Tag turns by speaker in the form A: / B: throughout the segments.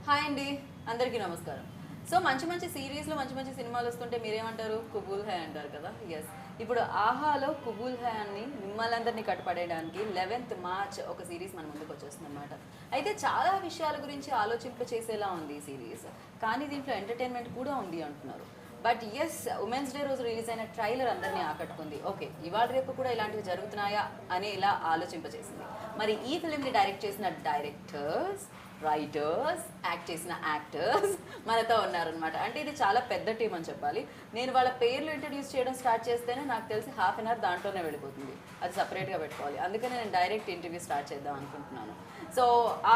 A: Hi అండి, అందరికీ నమస్కారం. సో మంచి సిరీస్లో మంచి సినిమాలు వస్తుంటే మీరేమంటారు? కుబూల్ హై అంటారు కదా. ఎస్, ఇప్పుడు ఆహాలో కుబూల్ హై అని మిమ్మల్ని అందరినీ కట్టుపడేయడానికి 11th March ఒక సిరీస్ మన ముందుకు వచ్చేస్తుంది అనమాట. అయితే చాలా విషయాల గురించి ఆలోచింప చేసేలా ఉంది ఈ సిరీస్, కానీ దీంట్లో ఎంటర్టైన్మెంట్ కూడా ఉంది అంటున్నారు. బట్ ఎస్, ఉమెన్స్ డే రోజు రిలీజ్ అయిన ట్రైలర్ అందరినీ ఆకట్టుకుంది. ఓకే, ఇవాళ రేపు కూడా ఇలాంటివి జరుగుతున్నాయా అని ఇలా ఆలోచింపచేసింది. మరి ఈ ఫిలింని డైరెక్ట్ చేసిన డైరెక్టర్స్, రైటర్స్, యాక్ట్ చేసిన యాక్టర్స్ మనతో ఉన్నారనమాట. అంటే ఇది చాలా పెద్ద టీం అని చెప్పాలి. నేను వాళ్ళ పేర్లు ఇంట్రడ్యూస్ చేయడం స్టార్ట్ చేస్తేనే నాకు తెలిసి ½ an hour దాంట్లోనే వెళ్ళిపోతుంది. అది సపరేట్గా పెట్టుకోవాలి. అందుకనే నేను డైరెక్ట్ ఇంటర్వ్యూ స్టార్ట్ చేద్దాం అనుకుంటున్నాను. సో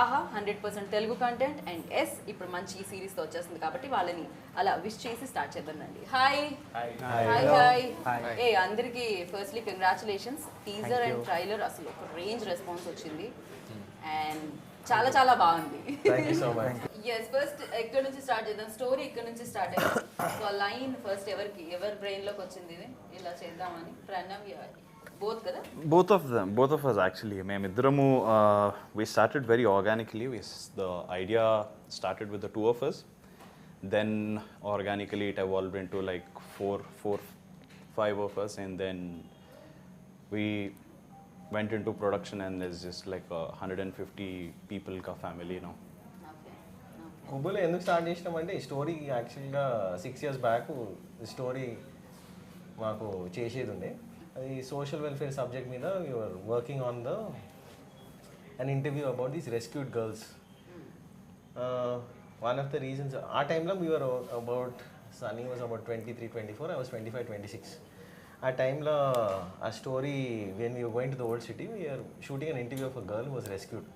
A: ఆహా 100% తెలుగు కంటెంట్ అండ్ ఎస్ ఇప్పుడు మంచి ఈ సిరీస్తో వచ్చేస్తుంది కాబట్టి వాళ్ళని అలా విష్ చేసి స్టార్ట్ చేద్దామండి. Hi hi hi. ఏ అందరికీ firstly congratulations. Teaser and trailer అసలు ఒక రేంజ్ రెస్పాన్స్ వచ్చింది అండ్ చాలా చాలా బాగుంది. ఎస్, ఫస్ట్ ఎక్కడి నుంచి స్టార్ట్ చేద్దాం? స్టోరీ ఇక్కడ నుంచి స్టార్ట్ అయ్యింది. సో ఆ లైన్ ఫస్ట్ ఎవరి బ్రెయిన్ లోకి వచ్చింది ఇది ఇలా చేద్దామని? Pranav, both kada?
B: Both of us actually. Memiddaramu, we started very organically. The idea started with the two of us. Then organically it evolved into like five of us, and then we went into production, and there's just like 150 people ka family now.
C: Qubool ఎందుకు start చేసినామంటే ఈ story యాక్చువల్గా 6 years back story మాకు చేసేది ఉండే. అది social welfare subject మీద you are working on an interview about these rescued girls. One of the reasons ఆ టైంలో we are about Sunny was about 23-24, I was 25-26. ఆ టైంలో ఆ story when you going to the old city we are shooting an interview of a girl who was rescued.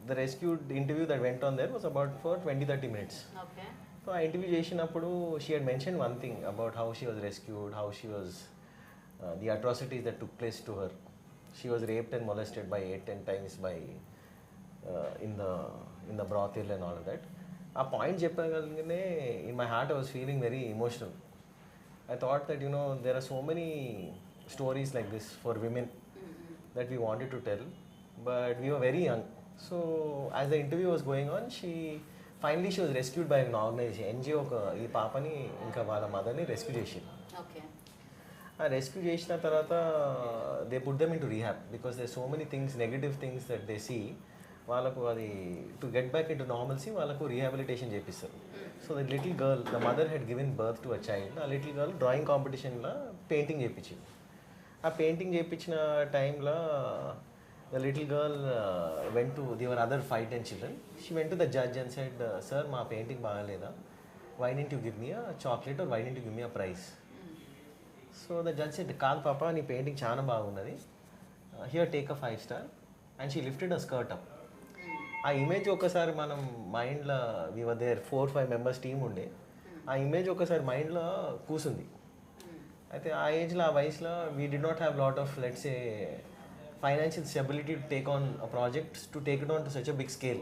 C: The rescued interview that went on there was about for 20-30 minutes.
A: Okay.
C: So I interview చేసినప్పుడు she had mentioned one thing about how she was rescued, how she was the atrocities that took place to her. She was raped and molested by 8-10 times by in the brothel and all of that. ఆ point చెప్పగానే in my heart I was feeling very emotional. I thought that there are so many stories like this for women that we wanted to tell, but we were very young. So as the interview was going on, she was rescued by an organization, NGO. ఈ పాపని ఇంకా వాళ్ళ మదర్ని rescue చేసింది.
A: Okay.
C: ఆ rescue చేసిన తర్వాత they put them into rehab because they so many things, negative things that they see. వాళ్ళకు అది to get back into normalcy వాళ్ళకు రీహాబిలిటేషన్ చేపిస్తారు. So the little girl, the mother had given birth to a child. ఆ little girl drawing కాంపిటీషన్లో painting చేయించింది. ఆ painting చేయించిన టైంలో the little girl there were other 5-10 children. She went to the judge and said, sir, ma painting bagaleda, why didn't you give me a chocolate or why didn't you give me a prize? So the judge said, kaad papa, nee painting chaana bagunnadi, here take a 5-star. And she lifted her skirt up. ఆ image ఒకసారి మనం మైండ్లో, we were there 4-5 members team ఉండే, ఆ image ఒకసారి మైండ్లో కూసుంది. అయితే ఆ ఏజ్లో, ఆ వయసులో we did not have lot of, let's say, financial stability to take on a project, to take it on to such a big scale.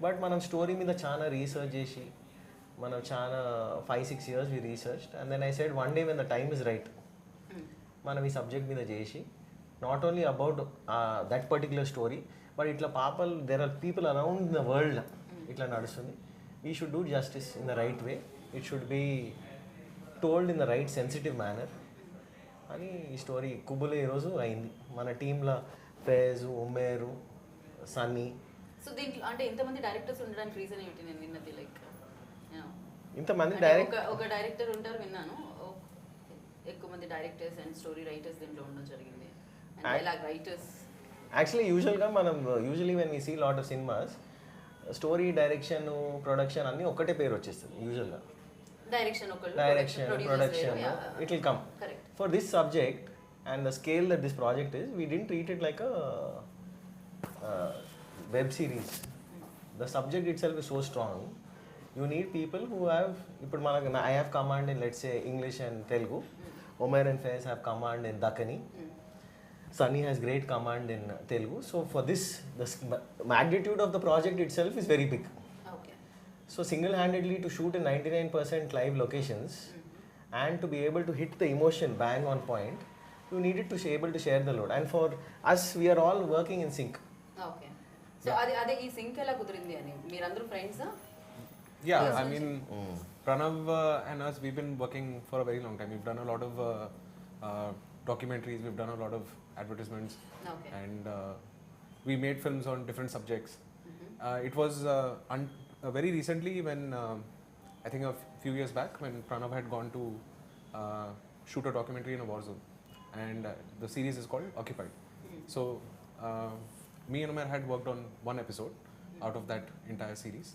C: But మనం స్టోరీ మీద చాలా రీసెర్చ్ చేసి, మనం చాలా 5-6 years we researched, and then I said one day when the time is right, మనం ఈ subject మీద చేసి, not only about that particular story, but ఇట్లా people, there are people around the world ఇట్లా నడుస్తుంది. We should do justice in the right way, it should be told in the right sensitive manner అని ఈ story కుబుల్ ఈరోజు అయింది. మన టీంలో Faiz, Umer, Sunny.
A: So దీంట్లో అంటే ఇంతమంది డైరెక్టర్స్ ఉండడానికి రీజన్ ఏంటి? నేను విన్నది లైక్
C: ఇంతమంది
A: ఒక డైరెక్టర్ ఉంటారు విన్నాను, ఎక్కువ మంది డైరెక్టర్స్ అండ్ స్టోరీ రైటర్స్ దీంట్లో ఉండడం జరిగింది. And dialogue writers
C: actually usually when we see lot of cinemas, story, direction, production అన్నీ ఒక్కటే పేరు వచ్చేస్తుంది యూజువల్గా.
A: Direction,
C: production, it will come.
A: Correct.
C: For this subject and the scale that this project is, we didn't treat it like a web series. The subject itself is so strong. You need people who have, I have command in, let's say, English and Telugu. Umair and Faiz have command in Dakkani. Sunny has great command in Telugu. So for this, the magnitude of the project itself is very big. So single-handedly to shoot in 99% live locations and to be able to hit the emotion bang on point, you needed to be able to share the load. And for us, we are all working in sync.
A: Okay. So అదే ఈ sync ఎలా కుదిరింది అని మీరందరూ ఫ్రెండ్సా?
D: Yeah, I mean, Pranav and us, we've been working for a very long time. We've done a lot of documentaries, we've done a lot of advertisements,
A: Okay.
D: and we made films on different subjects. It was very recently when, I think a few years back, when Pranav had gone to shoot a documentary in a war zone, and the series is called Occupied. So, me and Umair had worked on one episode out of that entire series.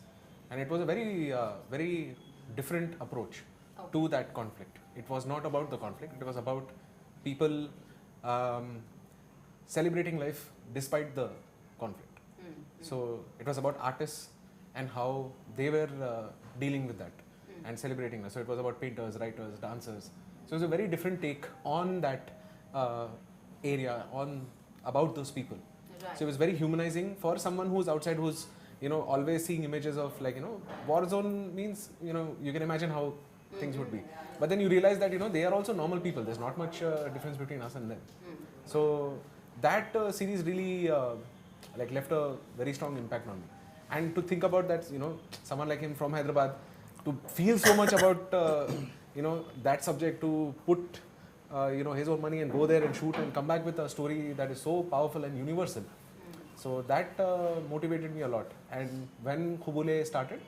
D: And it was a very different approach to that conflict. It was not about the conflict, it was about people celebrating life despite the conflict. So it was about artists and how they were dealing with that and celebrating life. So it was about painters, writers, dancers. So it was a very different take on that area, about those people.
A: Right.
D: So it was very humanizing for someone who's outside, who's always seeing images of war zone means, you can imagine how things would be. But then you realize that, they are also normal people. There's not much difference between us and them. So that series really left a very strong impact on me. And to think about that, someone like him from Hyderabad, to feel so much about, that subject, to put, his own money and go there and shoot and come back with a story that is so powerful and universal. So that motivated me a lot. And when Qubool started,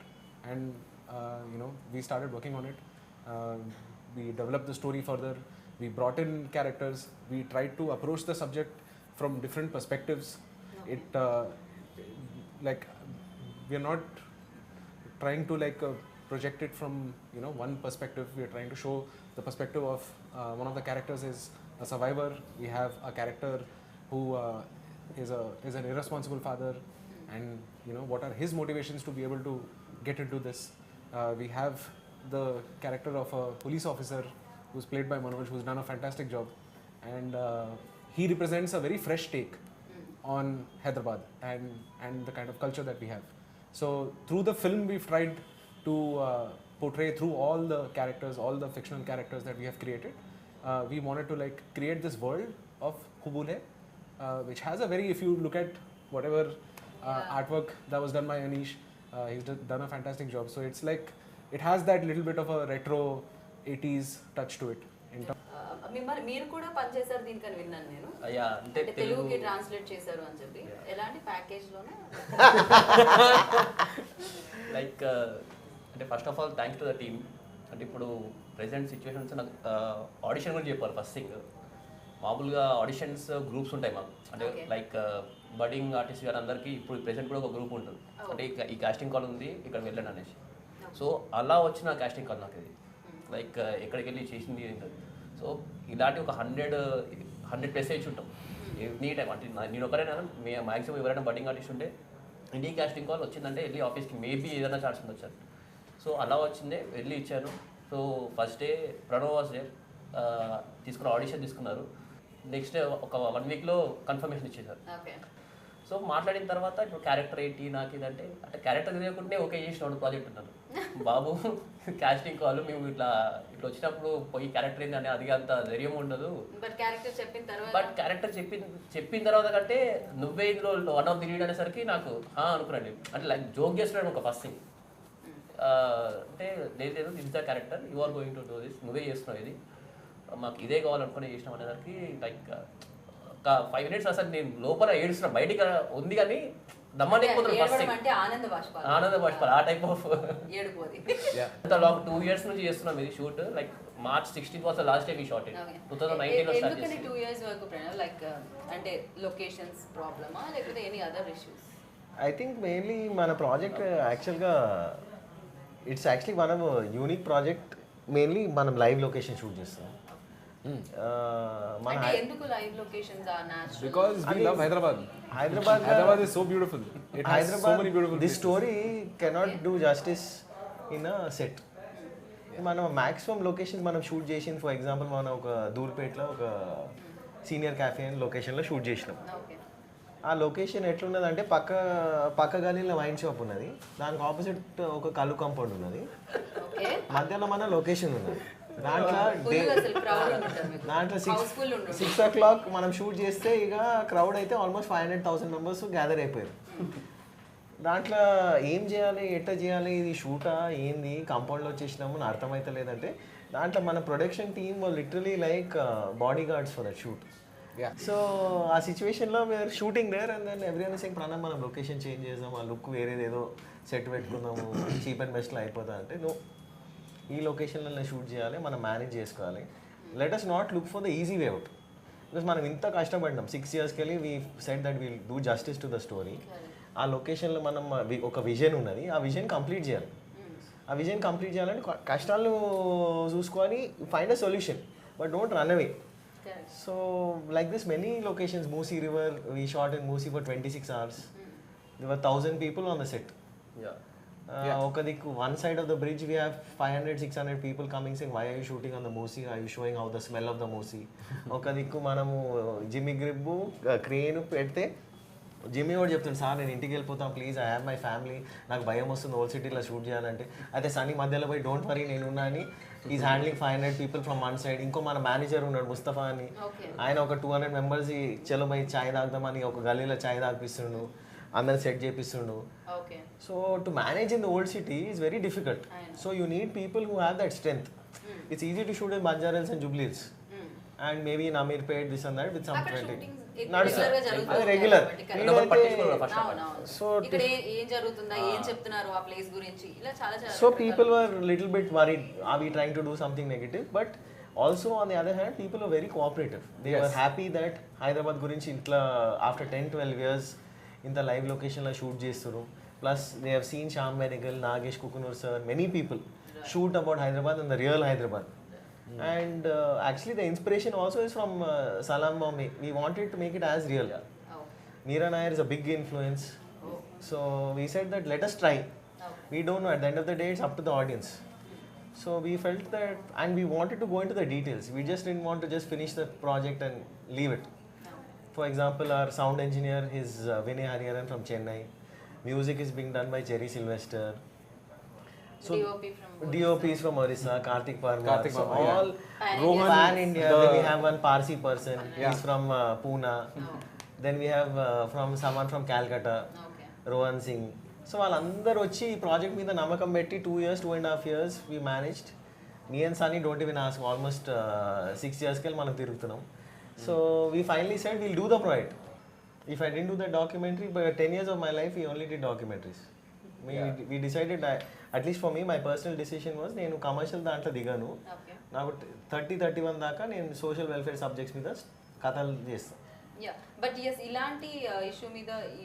D: and we started working on it, we developed the story further. We brought in characters. We tried to approach the subject from different perspectives. It we are not trying to project it from one perspective. We are trying to show the perspective of one of the characters is a survivor. We have a character who is an irresponsible father, and what are his motivations to be able to get into this. We have the character of a police officer who's played by Manoj, who's done a fantastic job, and he represents a very fresh take on Hyderabad and the kind of culture that we have. So through the film we've tried to portray through all the characters, all the fictional characters that we have created. We wanted to create this world of Qubool, which has a very, if you look at whatever artwork that was done by Anish, he's done a fantastic job. So it's it has that little bit of a retro 80s touch to it.
A: మీరు కూడా పనిచేశారు దీనికని విన్నాను నేను.
E: అంటే
A: తెలుగుకి translate చేశారు అని చెప్పి. ఎలాంటి ప్యాకేజ్ లోనే?
E: అంటే first of all thanks to the team. అంటే ఇప్పుడు ప్రెసెంట్ సిచ్యువేషన్స్ నాకు ఆడిషన్ గురించి చెప్పాలి. ఫస్ట్ థింగ్, మామూలుగా ఆడిషన్స్ గ్రూప్స్ ఉంటాయి మాకు. అంటే బడ్డింగ్ ఆర్టిస్ట్ గారు అందరికీ ఇప్పుడు ప్రెసెంట్ కూడా ఒక గ్రూప్ ఉంటుంది. అంటే ఈ కాస్టింగ్ కాల్ ఉంది, ఇక్కడ వెళ్ళండి అనేసి. సో అలా వచ్చిన కాస్టింగ్ కాల్ నాకు ఇది. ఎక్కడికి వెళ్ళి చేసింది ఏంటది. సో ఇలాంటి ఒక 100+ వేసి ఉంటాం ఎనీ టైం. అంటే నేను ఒకరైనా మ్యాక్సిమం ఎవరైనా బడ్డింగ్ ఆర్టిస్ట్ ఉంటే ఇండి కాస్టింగ్ కాల్ వచ్చిందంటే వెళ్ళి ఆఫీస్కి మేబీ ఏదైనా ఛాన్స్ వచ్చాను. సో అలా వచ్చిందే, వెళ్ళి ఇచ్చాను. So first day Pranav was day తీసుకున్న ఆడిషన్ తీసుకున్నారు. నెక్స్ట్ డే ఒక 1 వీక్లో కన్ఫర్మేషన్ ఇచ్చేసారు. సో మాట్లాడిన తర్వాత ఇప్పుడు క్యారెక్టర్ ఏంటి నాకు ఇదంటే, అంటే క్యారెక్టర్ తెలియకుంటే ఓకే చేసిన ప్రాజెక్ట్ ఉన్నాను బాబు. కాస్టింగ్ కాల్ మేము ఇట్లా వచ్చినప్పుడు పోయి క్యారెక్టర్ ఏంటి అని అది అంత ధైర్యం ఉండదు.
A: బట్ క్యారెక్టర్
E: చెప్పిన తర్వాత కంటే నువ్వే ఇందులో వన్ ఆఫ్ ది లీడ్ అనేసరికి నాకు అనుకున్నాను. అంటే జోక్ చేస్తున్నాడు ఒక ఫస్ట్ థింగ్. అంటే లేదు this the character, you are going to do this, నువ్వే చేస్తున్నావు, ఇది మాకు ఇదే కావాలనుకుని చేసినాం అనేసరికి ఒక 5 minutes అసలు నేను లోపల ఏడుస్తున్నా, బయటికి ఉంది కానీ దమ్మలేకపోతున్నాను. ఫస్ట్ ఆనంద బాష్పాలు ఆ టైప్ ఆఫ్. 2 years నుంచి చేస్తున్నాం ఇది shoot. March 16th was the last day we shot it. 2019 లో స్టార్ట్ చేసాం.
A: 2 years వరకు అంటే లొకేషన్స్ ప్రాబ్లమా లేకపోతే any other issues?
C: I think mainly మన ప్రాజెక్ట్ యాక్చువల్గా ఇట్స్ యాక్చువల్లీ మనం యూనిక్ ప్రాజెక్ట్. మెయిన్లీ మనం లైవ్ లొకేషన్ షూట్ చేస్తాం.
A: ఎందుకు live locations are natural?
D: Because we love Hyderabad. Hyderabad is so beautiful. It has so many beautiful
C: this story cannot do justice in a set. మనం maximum locations మనం shoot చేసింది, for example మనం ఒక దూల్పేట్లో ఒక senior cafe అని లొకేషన్లో shoot చేసినాం. ఆ లొకేషన్ ఎట్లున్నదంటే పక్క గలీలో వైన్ షాప్ ఉన్నది, దానికి ఆపోజిట్ ఒక కళ్ళు కాంపౌండ్ ఉన్నది, మధ్యలో మన లొకేషన్ ఉన్నది. దాంట్లో 6 o'clock మనం షూట్ చేస్తే ఇక క్రౌడ్ అయితే ఆల్మోస్ట్ 500,000 members గ్యాదర్ అయిపోయారు. దాంట్లో ఏం చేయాలి, ఎట్లా చేయాలి, ఇది షూటా ఏంది, కాంపౌండ్లో వచ్చేసినాము అని అర్థమైతే లేదంటే దాంట్లో మన production team literally like body guards for that shoot. So ఆ సిచ్యువేషన్లో we're shooting there and then everyone sing Pranav మనం లొకేషన్ చేంజ్ చేద్దాం, ఆ లుక్ వేరేది ఏదో సెట్ పెట్టుకుందాము, చీప్ అండ్ బెస్ట్లో అయిపోతా అంటే నో, ఈ లొకేషన్లో షూట్ చేయాలి, మనం మేనేజ్ చేసుకోవాలి. Let us not look for the easy way out. Because మనం ఇంత కష్టపడినాం 6 yearsకి వెళ్ళి we set that will do justice to the story. ఆ లొకేషన్లో మనం ఒక విజన్ ఉన్నది, ఆ విజన్ కంప్లీట్ చేయాలి. ఆ విజన్ కంప్లీట్ చేయాలంటే కష్టాలు చూసుకొని find a solution, but don't run away. So like this many locations, Musi river, we shot in Musi for 26 hours. There were 1,000 people on the set. ఒక దిక్కు one side of the bridge we have 500-600 people coming saying why are you shooting on the Moosi, are you showing how the smell of the Moosi. ఒక దిక్కు మనము జిమ్మి గ్రిబ్బు crane పెడితే జిమ్మి కూడా చెప్తాడు, సార్ నేను ఇంటికి వెళ్ళిపోతాను please, I have my family, నాకు భయం వస్తుంది ఓల్డ్ సిటీలో షూట్ చేయాలంటే. అయితే సన్నీ మధ్యలో పోయి డోంట్ వరీ నేను ఉన్నా అని is handling 500 people from one side. ఇంకో మన మేనేజర్ ఉన్నాడు ముస్తఫా అని, ఆయన ఒక 200 members చలో పోయి ఛాయ్ తాగుదామని ఒక గల్లీలో ఛాయ్ తాగిపిస్తుండు, అందరిని సెట్ చేపిస్తుండు. So to manage in the old city is very difficult. So you need people who have that strength. It's easy to shoot in Banjara Hills and Jubilee Hills and maybe in Amirpet, this and that with some 20. Regular. So people were little bit worried, are we trying to do something negative? But also on the other hand, people were very cooperative. They were happy that Hyderabad gurinchi intla after 10-12 years in the live location la shoot chesturu. Plus they have seen Shyam Benegal, Nagesh Kukunur sir, many people shoot about Hyderabad and the real Hyderabad. And actually the inspiration also is from Salam Bombay. We wanted to make it as real. Meera Nair is a big influence. So we said that let us try. We don't know, at the end of the day it's up to the audience. So we felt that, and we wanted to go into the details. We just didn't want to just finish the project and leave it. For example, our sound engineer is Vinay Hariharan from Chennai. Music is being done by Jerry Sylvester. So DOP is from Orissa, Karthik Parmar. So all Pan India. Then we have one Parsi person. He's from Pune. Then we have from someone from Calcutta, Rohan Singh. So వాళ్ళందరూ వచ్చి ఈ project మీద నమ్మకం పెట్టి 2 years, 2.5 years we managed. Me and Sunny don't even ask, almost 6 yearsకి వెళ్ళి మనం తిరుగుతున్నాం. So we finally said we'll do the project. If I didn't do the documentary, but 10 years of my life we only did documentaries. We decided that, at least for me, my personal decision was నేను commercial దాంట్లో దిగాను. నాకు 30-31 దాకా నేను social welfare subjects మీద కథలు చేస్తాను.
A: But yes ఇలాంటి ఇష్యూ మీద ఈ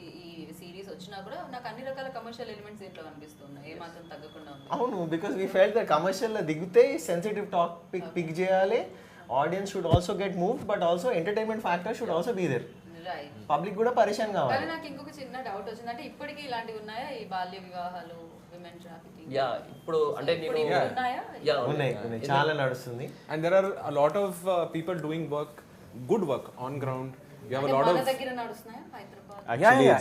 A: సిరీస్ వచ్చినా కూడా నాకు అన్ని రకాల కమర్షియల్ ఎలిమెంట్స్ దీంట్లో కనిపిస్తున్నాయి, ఏమాత్రం తగ్గకుండా ఉంది.
C: అవును, బికాస్ వీ ఫెల్ట్ దట్ కమర్షియల్లో దిగితే సెన్సిటివ్ టాపిక్ పిక్ చేయాలి, audience should also get moved, but also entertainment factor should also be there. Public కూడా పరిశాన్ కావాలి.
A: కానీ నాకు ఇంకొక చిన్న డౌట్ వచ్చింది, అంటే ఇప్పటికీ ఇలాంటివి ఉన్నాయా, ఈ బాల్య వివాహాలు, విమెన్ ట్రాఫికింగ్?
E: ఇప్పుడు అంటే
C: ఉన్నాయి, చాలా నడుస్తుంది.
D: And there are a lot of people doing work, good work on ground. You have a lot of
A: దగ్గర నడుస్తున్నాయా Hyderabad?
F: Yeah.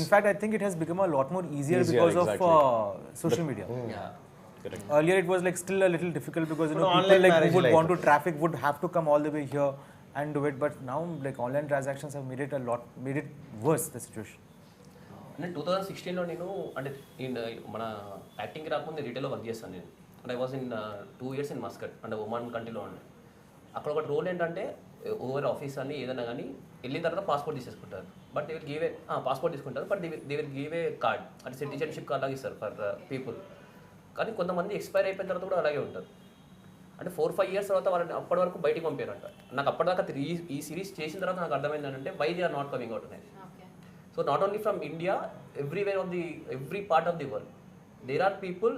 F: In fact, I think it has become a lot more easier because of social media.
B: Correct.
F: Earlier it was like still a little difficult because people like who would want to traffic would have to come all the way here and do it, but now like online transactions have made it worse, the situation.
E: అంటే 2016లో నేను అంటే మన యాక్టింగ్కి రాకముందు రిటైల్లో work చేస్తాను నేను. అంటే I was in 2 years in Muscat, అంటే ఒమాన్ కంట్రీలో ఉండే. అక్కడ ఒక రోల్ ఏంటంటే ఓవర్ ఆఫీస్ అని ఏదైనా కానీ వెళ్ళిన తర్వాత పాస్పోర్ట్ తీసేసుకుంటారు. But they will give a passport తీసుకుంటారు, but they will give a card, అంటే సిటిజన్షిప్ కార్డ్ లాగా ఇస్తారు ఫర్ పీపుల్. కానీ కొంతమంది ఎక్స్పైర్ అయిపోయిన తర్వాత కూడా అలాగే ఉంటారు. అంటే 4-5 years తర్వాత వాళ్ళని అప్పటి వరకు బయటికి పంపారంట. నాకు అప్పటిదాకా ఈ సిరీస్ చేసిన తర్వాత నాకు అర్థమైంది ఏంటంటే why they are not coming out అనేది. So not only from India, everywhere of the every part of the world there are people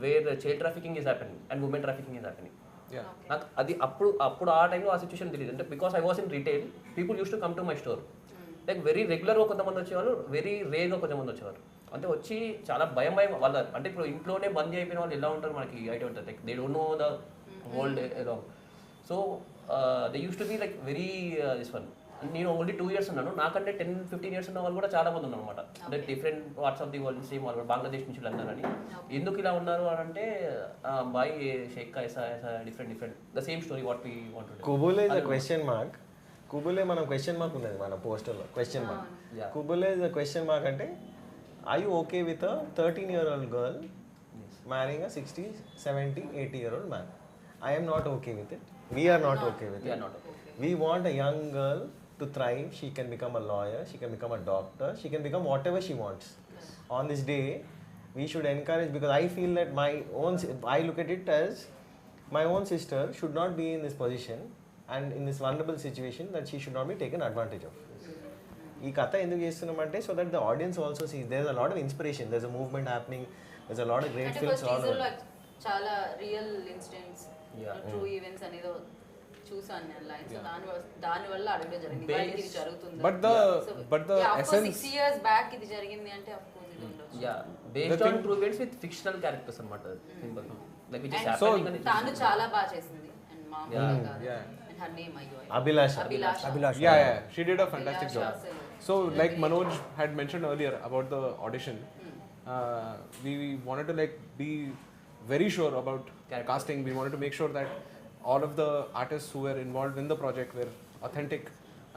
E: where child trafficking is happening and women trafficking is happening. నాకు అది అప్పుడు ఆ టైంలో ఆ situation తెలియదు. అంటే because I was in retail, people use to come to my store. Like very రెగ్యులర్గా కొంతమంది వచ్చేవాళ్ళు, వెరీ రేర్గా కొంతమంది వచ్చేవారు. అంటే వచ్చి చాలా భయం వాళ్ళ, అంటే ఇప్పుడు ఇంట్లోనే బందీ అయిపోయిన వాళ్ళు ఎలా ఉంటారు మనకి ఐడియా ఉంటుంది. Like they don't know the world around. So they used to be like very this one. నేను ఓన్లీ 2 years ఉన్నాను, నాకంటే 10-15 years ఉన్న వాళ్ళు కూడా చాలా మంది ఉన్నారు అనమాట. అంటే different parts of the world, same వాళ్ళు బంగ్లాదేశ్ నుంచి వెళ్ళారని. ఎందుకు ఇలా ఉన్నారు అని అంటే బాయ్ షేక్ ఐసా different the same story what we want to do.
C: Qubool is a question mark. Qubool మనం క్వశ్చన్ మార్క్ ఉన్నది మన పోస్టర్లో, question mark. Qubool is a question mark అంటే Are you okay with a 13-year-old girl marrying a 60, 70, 80-year-old man? I am not okay with it. We are not okay with
E: We
C: it.
E: are not okay.
C: We want a young girl to thrive. She can become a lawyer, she can become a doctor, she can become whatever she wants. On this day, we should encourage, because I feel that I look at it as my own sister should not be in this position and in this vulnerable situation, that she should not be taken advantage of. ఈ కథ ఎందుకు చేస్తున్నామంటే so that the audience also sees there is a lot of inspiration, there is a movement happening, there is a lot of great
A: అంటే
C: films
A: first
C: all
A: teaser లో చాలా real incidents
E: Yeah.
A: True events అనేది చూసాను నేను line. So దాని వల్ల అడగడం జరిగింది వాళ్ళకి ఇది జరుగుతుంది.
D: But the essence
A: 6 years back ఇది జరిగింది అంటే ఆఫ్ కోర్స్ ఇది ఉండొచ్చు.
E: Yeah, based on true events with fictional characters అన్నమాట. Simple. Like which is
A: And
E: happening and
A: తాను చాలా బాగా చేసింది అండ్ మామూలుగా కాదు.
D: Yeah.
A: And her name అయ్యో
C: అభిలాష.
A: అభిలాష.
D: Yeah, she did a fantastic job.
A: Abhilasha.
D: So, like Manoj had mentioned earlier about the audition, we wanted to like be very sure about casting. We wanted to make sure that all of the artists who were involved in the project were authentic,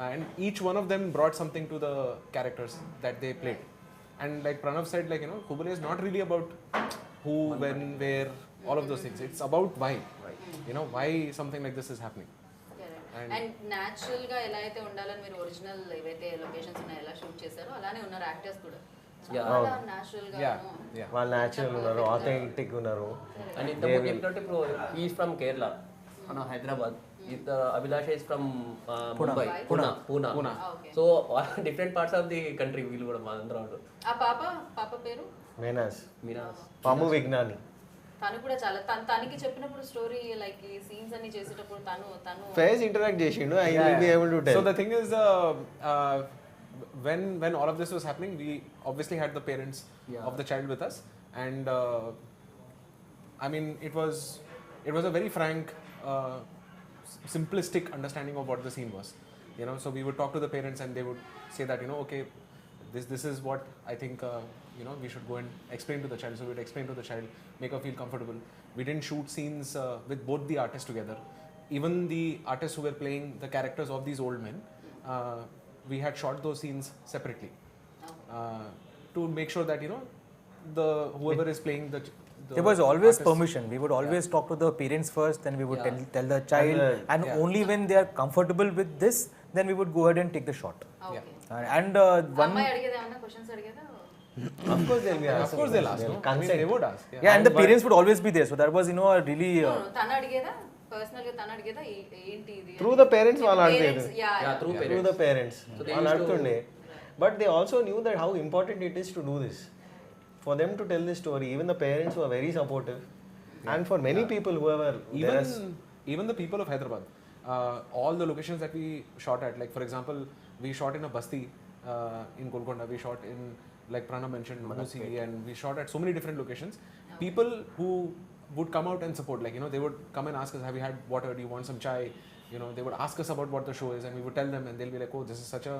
D: and each one of them brought something to the characters that they played. And like Pranav said, like Qubool is not really about who, when, where, all of those things. It's about why. Why something like this is happening.
A: And natural గా ఎలా అయితే ఉండాలని మీరు original ఏవైతే locations ఉన్నాయో ఎలా shoot చేశారో అలానే ఉన్నారు యాక్టర్స్ కూడా. చాలా న్యాచురల్ గా
D: Yeah.
C: వాళ్ళు న్యాచురల్ ఉన్నారు, ఆథెంటిక్ ఉన్నారు.
E: and in the movie చెప్పినట్టు ఇప్పుడు he is from Kerala, Hyderabad. Abhilasha is from Mumbai, Pune.
A: Okay.
E: So different parts of the country వీళ్ళు కూడా మా అందరూ
A: ఆ పాప పేరు
C: మేనాస్,
E: మీనాస్.
C: పాము విజ్ఞాని.
A: తను కూడా చాలా తనకి చెప్పినప్పుడు స్టోరీ లైక్ ఈ సీన్స్ అన్ని చేసేటప్పుడు తను
C: ఫేజ్ ఇంటరాక్ట్ చేసిండు. I will be able to tell.
D: So the thing is, when all of this was happening, we obviously had the parents of the child with us, and I mean it was a very frank, simplistic understanding of what the scene was. So we would talk to the parents, and they would say that okay, this is what I think we should go and explain to the child. So we would explain to the child, make her feel comfortable. We didn't shoot scenes with both the artists together. Even the artists who were playing the characters of these old men, we had shot those scenes separately to make sure that whoever is playing the
F: There was always
D: artist-
F: permission. We would always talk to the parents first, then we would tell the child, and only when they are comfortable with this, then we would go ahead and take the shot.
A: Okay.
F: And one
A: అమ్మాయి అడిగేదా ఏమన్నా questions అడిగేదా?
C: Of course they'll be
D: Of
C: asking.
D: course they'll ask. No? I mean,
C: Consent.
D: they would ask. Yeah.
F: yeah, and the parents would always be there. So that was a really
A: తను అడిగేదా personal గా తను అడిగేదా ఏంటి ఇది
C: Through the parents వాళ్ళు అడిగేది.
E: Yeah, through
C: Through the parents.
E: So they
C: వాళ్ళు
E: used to-
C: అడుగుతుండే. But they also knew that how important it is to do this. For them to tell this story, even the parents were very supportive. And for many people whoever
D: Even the people of Hyderabad, all the locations that we shot at, like for example, we shot in a basti in Golconda, we shot in, like Pranav mentioned, Manusi, and we shot at so many different locations. People who would come out and support, like they would come and ask us, have you had water, do you want some chai? They would ask us about what the show is, and we would tell them, and they'll be like, oh, this is such a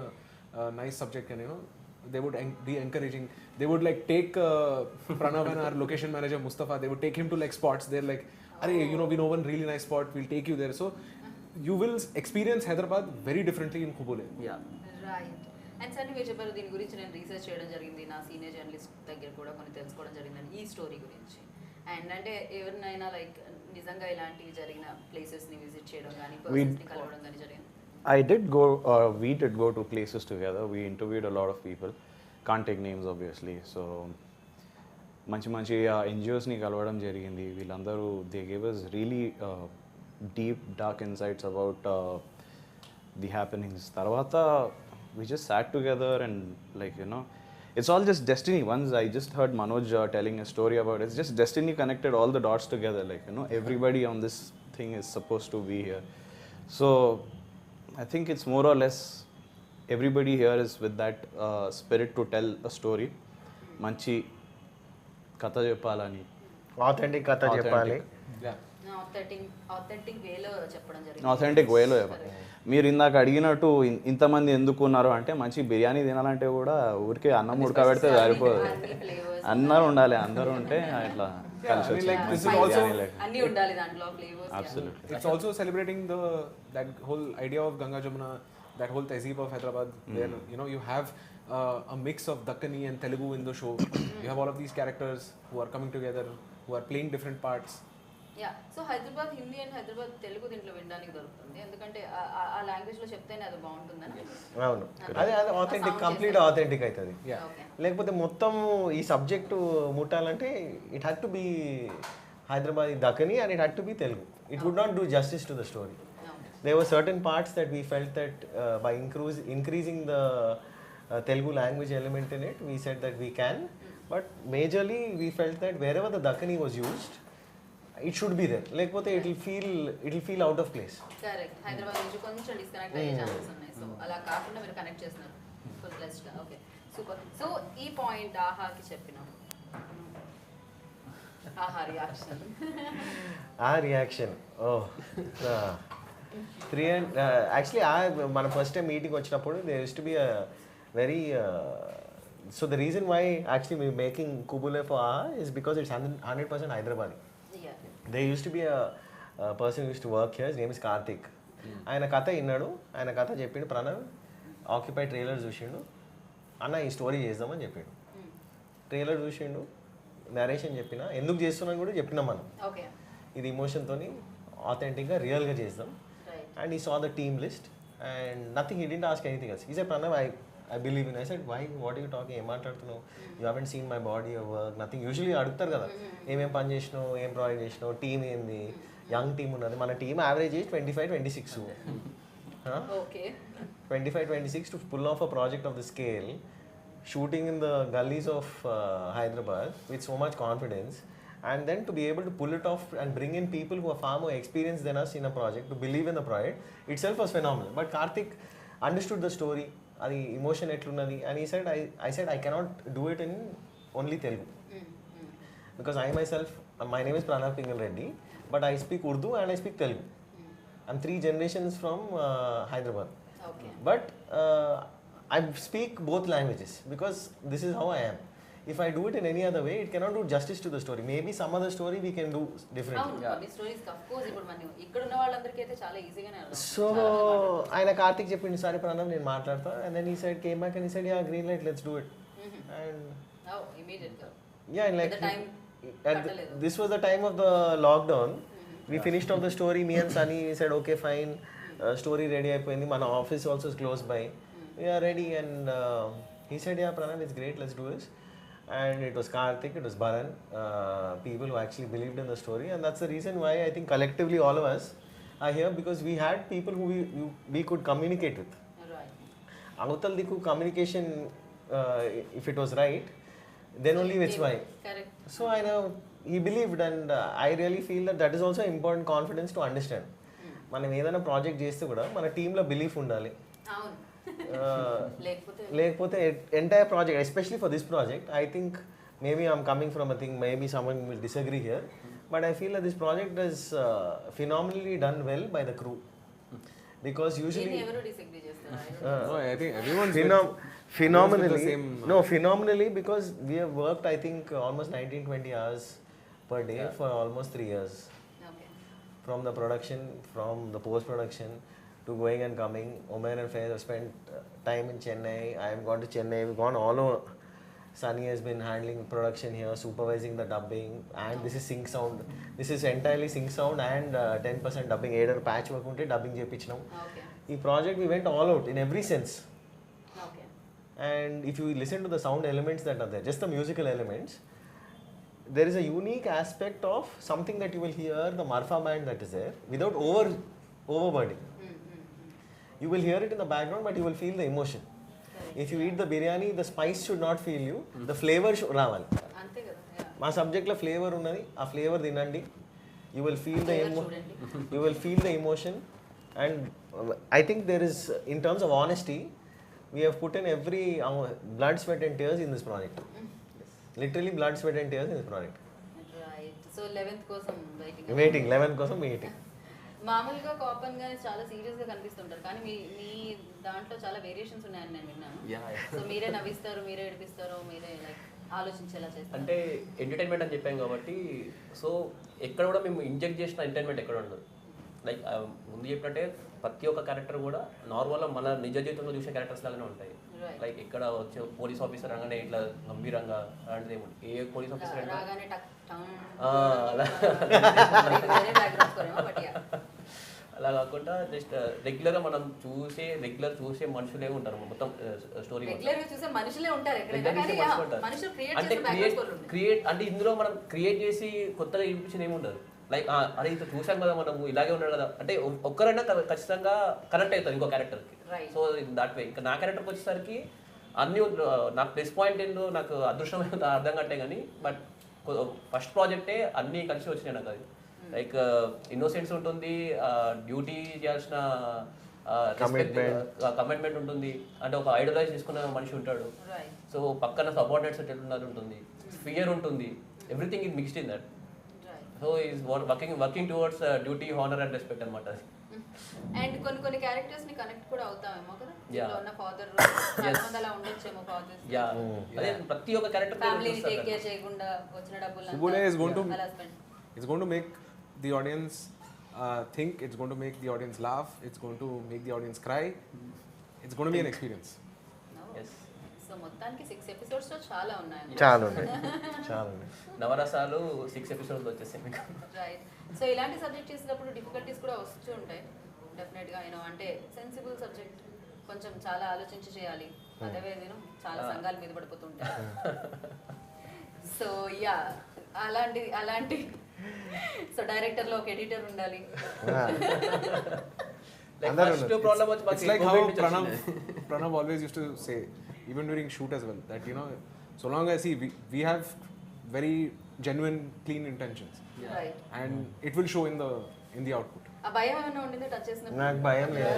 D: nice subject, and they would be encouraging. They would like take Pranav and our location manager Mustafa, they would take him to like spots. They're like, "Arey, we know one really nice spot, we'll take you there." So you will experience Hyderabad very differently in Qubool.
E: Yeah.
A: Right. And sir మీరు చెప్పారు దీని గురించి నేను research చేయడం జరిగింది, నా senior journalist దగ్గర కూడా కొన్ని తెలుసుకోవడం జరిగిందని ఈ స్టోరీ గురించి. అండ్ అంటే ఎవరినైనా లైక్ నిజంగా ఇలాంటివి జరిగిన ప్లేసెస్ని విజిట్ చేయడం కానీ పర్సన్స్ని కలవడం కానీ జరిగింది?
B: We did go to places together. We interviewed a lot of people. Can't take names obviously. So మంచి NGOస్ని కలవడం జరిగింది. వీళ్ళందరూ they gave us really deep dark insights about the happenings. తర్వాత we just sat together and like it's all just destiny. Once I just heard Manoj telling a story about it. It's just destiny connected all the dots together. Like everybody on this thing is supposed to be here. So I think it's more or less everybody here is with that spirit to tell a story. Manchi katha cheppalani.
C: authentic కథ చెప్పాలి.
D: Yeah.
A: Authentic వేలో చెప్పడం జరిగింది.
B: Authentic వేలో చెప్పాలి. మీరు ఇందాక అడిగినట్టు ఇంతమంది ఎందుకు ఉన్నారు అంటే మంచి బిర్యానీ తినాలంటే కూడా ఊరికే అన్నం ఉడకబెడితే సరిపోదు, అందరూ ఉండాలి. అందరూ ఉంటే ఇట్లా కలిసి
D: I mean, like, this is
B: వచ్చి
D: also-
A: అన్నీ ఉండాలి దాంట్లో flavours.
B: Absolutely.
D: It's also celebrating that whole idea of Ganga Jamuna, that whole tehzeeb of Hyderabad, where you have a mix of Dakkani and Telugu in the show. You have all of these characters who are coming together, who are playing different parts.
A: Yeah so Hyderabad Hindi and Hyderabad Telugu దీంట్లో వినడానికి దొరుకుతుంది ఎందుకంటే ఆ లాంగ్వేజ్లో చెప్తేనే అది బాగుంటుందని.
C: అవును, అదే అదే ఆథెంటిక్, కంప్లీట్ ఆథెంటిక్ అవుతుంది. లేకపోతే మొత్తం ఈ సబ్జెక్టు ముట్టాలంటే it had to be Hyderabad Dakhani and it had to be Telugu. It would not do justice to the story. There were certain parts that we felt that by increasing the Telugu language element in it, we said that we can. But majorly, we felt that wherever the Dakkani was used, it should be there. Lekapothe it will feel out of place.
A: Correct. Hyderabad నుంచి కొంచెం disconnect అయ్యే chances ఉన్నాయి. So అలా కాకుండా మీరు connect చేస్తున్నారు. Full blessed. Okay, super. So ఈ point ఆహాకి చెప్పినాం. ఆహా రియాక్షన్.
C: ఆ రియాక్షన్ యాక్చువల్లీ మన ఫస్ట్ టైం మీటింగ్ వచ్చినప్పుడు there used to be a very so the reason why actually we're making Qubool for Aha is because it's 100% Hyderabadi.
A: Yeah.
C: There used to be a person who used to work here. His name is Karthik. ఆయన కథ విన్నాడు, ఆయన కథ చెప్పిండు. Pranav occupy trailer చూసిండు, అన్న ఈ story చేద్దామని చెప్పిండు. ట్రైలర్ చూసిండు, నరేషన్ చెప్పిన, ఎందుకు చేస్తున్నాను కూడా చెప్పినాం మనం. ఇది ఇమోషన్తో ఆథెంటిక్గా రియల్గా చేద్దాం. And he saw the team list and nothing, he didn't ask anything else. He said, Pranav, I believe in. I said, why? What are you talking? Em maatladutunnavu? You haven't seen my body or work, nothing. Usually adugtaru kada, em pani chesinavu, em project chesinavu, team endi, young team unnadi. Mana team average age 25-26.
A: Okay.
C: 25-26 to pull off a project of the scale, shooting in the gullies of Hyderabad with so much confidence. And then to be able to pull it off and bring in people who are far more experienced than us in a project, to believe in the project itself was phenomenal. But Karthik understood the story, the emotion etlunnadi, and he said, I said I cannot do it in only Telugu. Because I myself, my name is Pranav Pingle Reddy, but I speak Urdu and I speak Telugu. I'm 3 generations from Hyderabad.
A: Okay.
C: But I speak both languages because this is how I am. If I do it in any other way, it cannot do justice to the story. Maybe some other story we can do differently.
A: కొన్ని stories of course ఇప్పుడు మనం ఇక్కడ ఉన్న వాళ్ళందరికీ అయితే చాలా ఈజీగానే అర్థం.
C: సో ఆయన కార్తిక్ చెప్పిండు, సారీ ప్రణవ్ నేను మాట్లాడతా. And then he said, came back and he said, yeah, green light, let's do it. And
A: oh, immediately.
C: yeah, and like
A: the time
C: this was the time of the lockdown. We finished off the story, me and Sunny, we said, okay, fine, story ready అయిపోయింది. మన office also is close by. We are ready. And he said, yeah, Pranav, it's great, let's do this. And it was Karthik, it was Bharan, people who actually believed in the story. And that's the reason why I think collectively all of us are here, because we had people who we could communicate with.
A: Right.
C: Avatal diku communication, if it was right, then only it's why.
A: Correct.
C: So I know he believed, and I really feel that is also important confidence to understand. మనం ఏదైనా project చేస్తే కూడా మన టీంలో belief ఉండాలి.
A: అవును.
C: లేకపోతే entire project, especially for this project, I think maybe I'm coming from a thing, maybe someone will disagree here, but I feel this project is phenomenally done well by the crew. Because usually
A: ఎవరు disagree చేస్తారు?
D: I think everyone's
C: phenomenally, because we have worked, I think, almost 19-20 hours per day for almost 3 years.
A: Okay.
C: From the production, from the post-production, to going and coming. Umair and Faiz have spent time in Chennai. I have gone to Chennai. We've gone all over. Sunny has been handling production here, supervising the dubbing, and this is sync sound. This is entirely sync sound and 10% dubbing. Either patch work unte dubbing chepichinam.
A: Okay.
C: This project we went all out in every sense.
A: Okay.
C: And if you listen to the sound elements that are there, just the musical elements, there is a unique aspect of something that you will hear, the marfa band that is there, without overburdening. You will hear it in the background, but you will feel the emotion. If you eat the biryani, the spice should not feel you, the flavor should రావాలి.
A: అంతే కదా.
C: మా సబ్జెక్ట్లో flavour ఉన్నది, ఆ flavour తినండి. You will feel the emotion. And I think there is, in terms of honesty, we have put in every blood, sweat and tears in this project. Literally blood, sweat and tears in this project.
A: Right. So 11th కోసం
C: Waiting, 11th కోసం waiting.
A: మామూలుగా కాపన్ గానే చాలా serious గా కనిపిస్తుంటారు, కానీ మీ దాంట్లో చాలా variations ఉన్నాయని నేను విన్నాను. సో మీరే నవ్విస్తారు, మీరే ఏడిపిస్తారు, మీరే లైక్ ఆలోచించేలా చేస్తారు.
E: అంటే ఎంటర్టైన్మెంట్ అని చెప్పాం కాబట్టి, సో ఎక్కడ కూడా మేము ఇంజెక్ట్ చేసిన ఎంటర్టైన్మెంట్ ఎక్కడ ఉండదు. లైక్ ముందు చెప్పినట్టే ప్రతి ఒక్క క్యారెక్టర్ కూడా నార్మల్గా మన నిజ జీవితంలో చూసే క్యారెక్టర్స్ లాగానే ఉంటాయి. లైక్ ఇక్కడ వచ్చే పోలీస్ ఆఫీసర్ అనగానే ఇట్లా గంభీరంగా అలాంటిది ఏముంది, ఏ పోలీస్ ఆఫీసర్ అయినా అలా కాకుండా జస్ట్ రెగ్యులర్గా మనం చూసే మనుషులే ఉంటారు మొత్తం స్టోరీ. అంటే క్రియేట్ అంటే ఇందులో మనం క్రియేట్ చేసి కొత్తగా చూపించింది ఏమి ఉండదు. లైక్ అరే ఇంత చూసాం కదా మనము ఇలాగే ఉన్నాడు కదా అంటే ఒక్కరైనా ఖచ్చితంగా కనెక్ట్ అవుతారు ఇంకో క్యారెక్టర్కి. సో దాట్ వే ఇంకా నా క్యారెక్టర్కి వచ్చేసరికి అన్నీ నాకు ప్లస్ పాయింట్ ఏంటో నాకు అదృష్టం అర్థం కట్టే కానీ బట్ ఫస్ట్ ప్రాజెక్టే అన్నీ కలిసి వచ్చినాయి నాకు. అది లైక్ ఇన్నోసెన్స్ ఉంటుంది, డ్యూటీ చేయాల్సిన కమిట్మెంట్ ఉంటుంది, అంటే ఒక ఐడలైజ్ చేసుకున్న మనిషి ఉంటాడు, సో పక్కన సబార్డినేట్స్ ఎట్లున్నారు ఉంటుంది, ఫియర్ ఉంటుంది, everything is mixed in that. So is working towards duty, honour and respect అనమాట.
A: అండ్ కొన్ని క్యారెక్టర్స్ ని కనెక్ట్ కూడా అవుతామేమో కదా, ఉన్న ఫాదర్ అలా ఉండొచ్చేమో ఫాదర్స్.
E: యా అదే ప్రతి ఒక్క క్యారెక్టర్
A: ఫ్యామిలీని టేక్ కేర్ చేయకుండా వచ్చిన డబ్బులు
D: Qubool is going to make the audience think, it's going to make the audience laugh, it's going to make the audience cry, it's going to be an experience.
E: yes.
A: So మొత్తానికి 6 episodes లో చాలా ఉన్నాయి.
C: చాలా
E: నవరసాలు 6 episodes వచ్చేసాయి మీకు.
A: Right. So ఇలాంటి subject చేసినప్పుడు డిఫికల్టీస్ కూడా వస్తూ ఉంటాయి డెఫినెట్గా. అంటే సెన్సిబుల్ సబ్జెక్ట్ కొంచెం చాలా ఆలోచించి చేయాలి, అదర్వైజ్ చాలా సంఘాలు మీద పడిపోతుంటాయి. సో యా అలాంటి సో డైరెక్టర్ లో ఒక ఎడిటర్ ఉండాలి.
D: It's like how Pranav always used to say, even during shoot as well, that so long as we have very genuine, clean intentions,
A: right.
D: and it will show in the output.
A: ఆ భయం ఏమైనా ఉండింది touch చేసినప్పుడు?
C: నాకు భయం లేదు.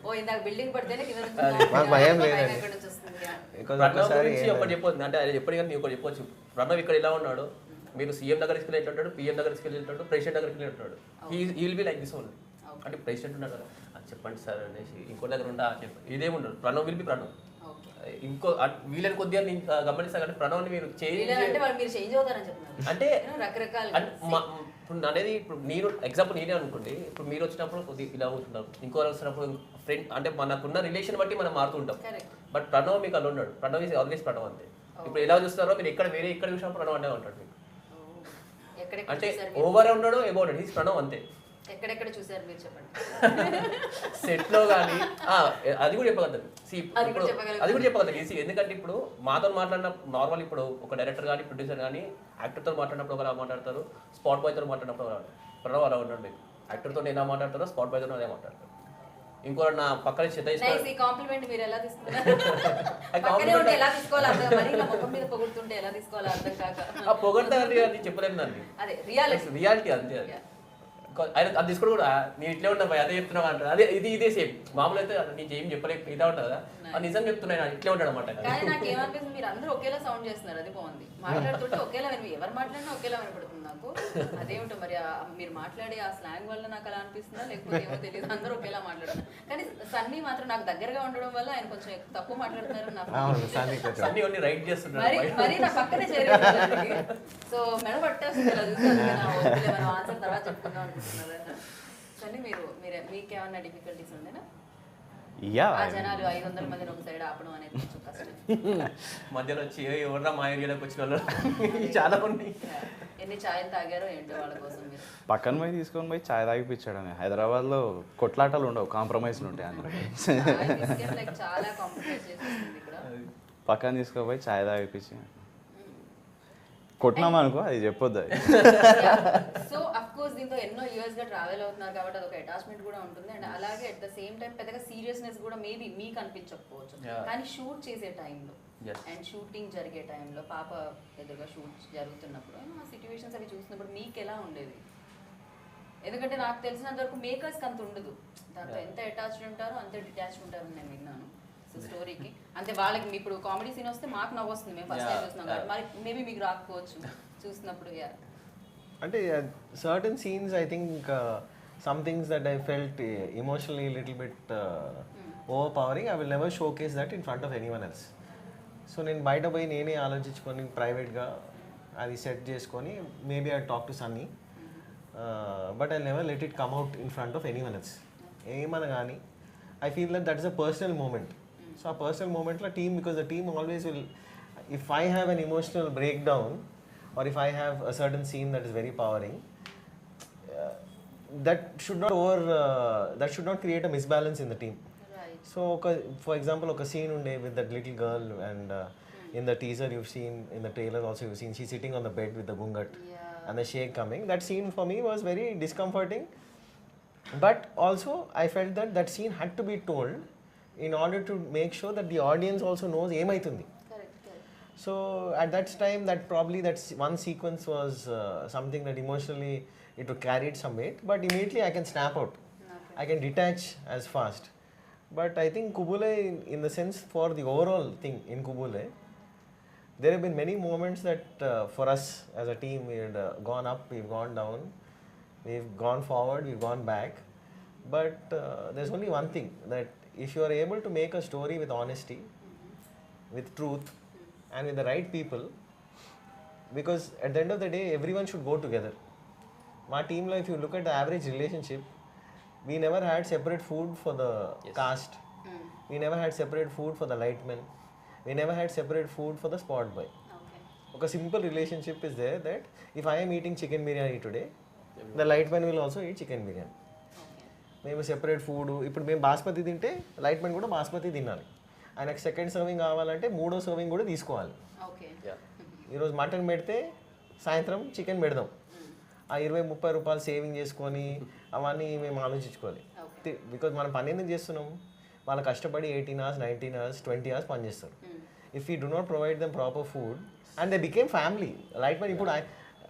A: ఓ ఇందాక building పడితేనే కింద నుంచి
C: నాకు భయం లేదండి.
A: ఎక్కడ నుంచి వస్తుంది?
E: ప్రణవ్ గురించి ఒకటి చెప్పొచ్చు, అంటే అది ఎప్పటికీ నీకు ఒకటి చెప్పొచ్చు. ప్రణవ్ ఇక్కడ ఇలా ఉన్నాడు, మీరు సీఎం దగ్గరికి వెళ్ళి ఉంటాడు, పిఎం దగ్గరికి వెళ్ళి ఉంటాడు, ప్రెసిడెంట్ దగ్గరికి వెళ్ళి ఉంటాడు. He will be like this only. అంటే ప్రెసిడెంట్ ఉన్నాడు కదా చెప్పండి సార్ అనేసి, ఇంకో దగ్గర ఉంటా చెప్పండి, ఇదేముండదు. Pranav will be Pranav. ఇంకో వీళ్ళని కొద్దిగా నేను గమనిస్తాను కానీ ప్రణవ్ని మీరు అంటే ఇప్పుడు అనేది ఇప్పుడు మీరు ఎగ్జాంపుల్ నేనే అనుకోండి, ఇప్పుడు మీరు వచ్చినప్పుడు కొద్దిగా ఇలా ఉంటున్నారు, ఇంకో వచ్చినప్పుడు ఫ్రెండ్, అంటే మనకున్న రిలేషన్ బట్టి మనం మారుతుంటాం. బట్ ప్రణవ్ మీకు అలా ఉన్నాడు, ప్రణవ్ ఈజ్ ఆల్వేస్ ప్రణవ్ అంతే. ఇప్పుడు ఎలా చూస్తారో మీరు ఎక్కడ వేరే ఎక్కడ చూసినప్పుడు ప్రణవ్ అంటే ఉంటాడు మీకు, అంటే ఓవర్ ఉన్నాడు ఎబో ఉన్నాడు, ఈజ్ ప్రణవ్ అంతే.
A: ఎక్కడెక్కడ చూసారు మీరు చెప్పండి.
E: సెట్ లో కానీ అది కూడా చెప్పగలుగుతాను, అది కూడా చెప్పగలుగుతాను ఈజీ. ఎందుకంటే ఇప్పుడు మాతో మాట్లాడిన నార్మల్ ఇప్పుడు ఒక డైరెక్టర్ కానీ ప్రొడ్యూసర్ కానీ యాక్టర్తో మాట్లాడినప్పుడు ఒకలా మాట్లాడతారు, స్పాట్ బాయ్తో మాట్లాడినప్పుడు ప్రణవ్ అలా ఉన్నాడు మీకు. యాక్టర్తో ఎలా మాట్లాడతారో స్పాట్ బాయ్తో అదే మాట్లాడతారు. ఇంకో నా పక్కన
A: కాంప్లిమెంట్ మీరు ఎలా తీసుకున్నారు? ఎలా తీసుకోవాలి అర్థం కాక
E: పొగడతా అది చెప్పలేము దాన్ని,
A: అదే
E: రియాలిటీ అంతే. అది తీసుకోడు కూడా నేను ఇట్లే ఉన్నా అదే చెప్తున్నావు అంటారు, అదే ఇదే సేమ్. మామూలు అయితే నీకు ఏం చెప్పలేక ఇదా ఉంటుంది కదా, అది నిజం చెప్తున్నాను ఇట్లే ఉంటాడు అనమాట.
A: కానీ నాకు ఏమనిపిస్తుంది, మీరు అందరూ ఒకేలా సౌండ్ చేస్తున్నారు, అది బాగుంది. మాట్లాడుతుంటే ఒకేలా ఎవరు మాట్లాడినా ఒకేలా వినపడుతుంది నాకు. అదేమిటో మరి మీరు మాట్లాడే ఆ స్లాంగ్ వల్ల నాకు అలా అనిపిస్తుందా లేకపోతే ఏమో తెలియదు, అందరూ ఒకేలా మాట్లాడుతున్నారు. కానీ సన్నీ మాత్రం నాకు దగ్గరగా ఉండడం వల్ల ఆయన కొంచెం తక్కువ మాట్లాడుతున్నారు.
E: సన్నీ రైట్ చేస్తున్నారు,
A: మరి నా పక్కనే చేరేది. సో మెడ పట్టేస్తుంది ఆన్సర్ తర్వాత చెప్పుకుందాం అనుకుంటున్నారు. సన్నీ మీకేమన్నా డిఫికల్టీస్ ఉండేనా? జనాలు 500 మందిని ఒక సైడ్ ఆపడం అనేది కొంచెం కష్టం.
E: మధ్యలో వచ్చి ఎవరన్నా మా ఏరియాలోకి వచ్చిన వాళ్ళు చాలా ఉన్నాయి.
A: ఎన్ని ఛాయలు తాగారో ఏంటో వాళ్ళ కోసం మీరు.
B: పక్కన పోయి తీసుకొని పోయి ఛాయ్ తాగిపించాడు. హైదరాబాద్లో కొట్లాటలు ఉండవు, కాంప్రమైజ్లు ఉంటాయి అందులో.
A: చాలా కాంప్రమైజ్ చేసేసింది ఇక్కడ.
B: పక్కన తీసుకుపోయి ఛాయ్ తాగిపించి కొట్టినామా అనుకో, అది చెప్పొద్దు అది.
A: సో అఫ్ కోర్స్ దీంతో ఎన్నో ఇయర్స్ గా ట్రావెల్ అవుతున్నారు కాబట్టి అదొక అటాచ్మెంట్ కూడా ఉంటుంది. అండ్ అలాగే అట్ ద సేమ్ టైం పెద్దగా సీరియస్నెస్ కూడా మేబీ మీకు అనిపించకపోవచ్చు, కానీ షూట్ చేసే టైంలో అండ్ షూటింగ్ జరిగే టైంలో పాప ఎదురుగా షూట్ జరుగుతున్నప్పుడు ఆ సిచ్యువేషన్స్ అవి చూసినప్పుడు మీకు ఎలా ఉండేది? ఎందుకంటే నాకు తెలిసినంత వరకు మేకర్స్కి అంత ఉండదు, దాంతో ఎంత అటాచ్డ్ ఉంటారో అంతే డిటాచ్డ్ ఉంటారని నేను విన్నాను. సో స్టోరీకి అంటే వాళ్ళకి ఇప్పుడు కామెడీ సీన్ వస్తే మాకు నవ్వు వస్తుంది, మేము ఫస్ట్ టైం చూస్తున్నాం కాబట్టి. మరి మేబీ మీకు రాకపోవచ్చు చూసినప్పుడు.
C: అంటే certain scenes I think some things that I felt emotionally little bit overpowering. I will never showcase that in front of anyone else. So నేను బయట పోయి నేనే ఆలోచించుకొని ప్రైవేట్గా అది సెట్ చేసుకొని maybe I talk to Sunny but I never let it come out in front of anyone else. ఏమన్నా కానీ I feel that is a personal moment. So ఆ పర్సనల్ మూమెంట్లో team, because the team always will, if I have an emotional breakdown or if I have a certain scene that is very powering, that should not create a misbalance in the team.
A: Right.
C: So for example, a scene unde with that little girl, and in the teaser you've seen, in the trailer also you've seen, she's sitting on the bed with the gungat and the shake coming. That scene for me was very discomforting, but also I felt that that scene had to be told in order to make sure that the audience also knows emaitundi. So at that time, that one sequence was something that emotionally it carried some weight, but immediately I can snap out.
A: Okay.
C: I can detach as fast. But I think Qubool, in the sense for the overall thing in Qubool, there have been many moments that for us as a team, we had gone up, we've gone down, we've gone forward, we've gone back. But there's only one thing, that if you are able to make a story with honesty, with truth, and with the right people, because at the end of the day everyone should go together. My team life, if you look at the average relationship, we never had separate food for the cast, we never had separate food for the lightmen, we never had separate food for the spot boy.
A: Okay.
C: A simple relationship is there, that if I am eating chicken biryani today, the lightman will also eat chicken biryani. మేము separate food, ఇప్పుడు మేము బాస్మతి తింటే లైట్మెన్ కూడా బాస్మతి తినాలి, ఆయనకు second serving కావాలంటే మూడో serving కూడా తీసుకోవాలి.
A: ఓకే.
C: ఈరోజు మటన్ పెడితే సాయంత్రం చికెన్ పెడదాం, ఆ 20-30 రూపాయలు సేవింగ్ చేసుకొని అవన్నీ మేము ఆలోచించుకోవాలి. బికాజ్ మనం పని ఎందుకు చేస్తున్నాం, వాళ్ళు కష్టపడి 18 hours, 19 hours, 20 hours పని చేస్తారు. If you do not provide them proper food, and they became family. Lightmen ఇప్పుడు